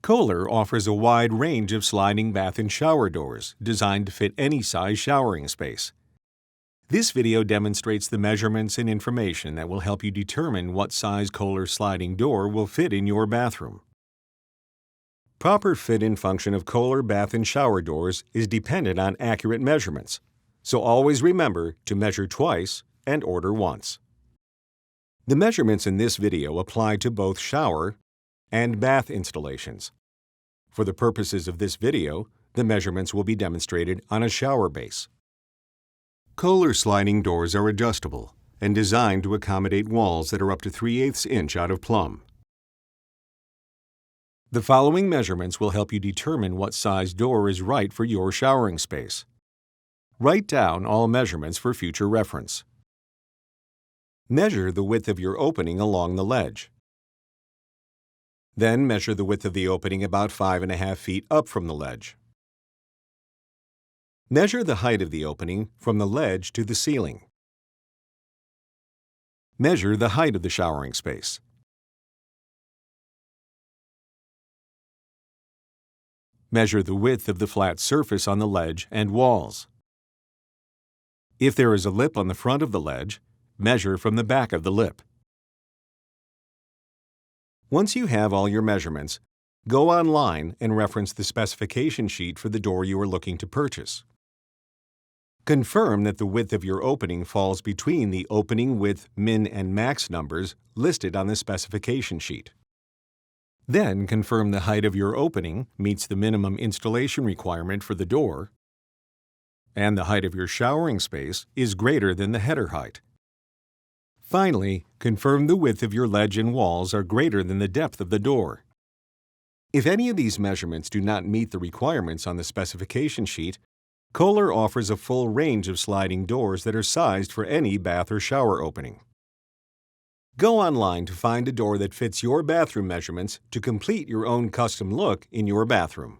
KOHLER offers a wide range of sliding bath and shower doors designed to fit any size showering space. This video demonstrates the measurements and information that will help you determine what size KOHLER sliding door will fit in your bathroom. Proper fit and function of KOHLER bath and shower doors is dependent on accurate measurements, so always remember to measure twice and order once. The measurements in this video apply to both shower and bath installations. For the purposes of this video, the measurements will be demonstrated on a shower base. KOHLER sliding doors are adjustable and designed to accommodate walls that are up to 3/8 inch out of plumb. The following measurements will help you determine what size door is right for your showering space. Write down all measurements for future reference. Measure the width of your opening along the ledge. Then measure the width of the opening about 5.5 feet up from the ledge. Measure the height of the opening from the ledge to the ceiling. Measure the height of the showering space. Measure the width of the flat surface on the ledge and walls. If there is a lip on the front of the ledge, measure from the back of the lip. Once you have all your measurements, go online and reference the specification sheet for the door you are looking to purchase. Confirm that the width of your opening falls between the opening width min and max numbers listed on the specification sheet. Then confirm the height of your opening meets the minimum installation requirement for the door, and the height of your showering space is greater than the header height. Finally, confirm the width of your ledge and walls are greater than the depth of the door. If any of these measurements do not meet the requirements on the specification sheet, KOHLER offers a full range of sliding doors that are sized for any bath or shower opening. Go online to find a door that fits your bathroom measurements to complete your own custom look in your bathroom.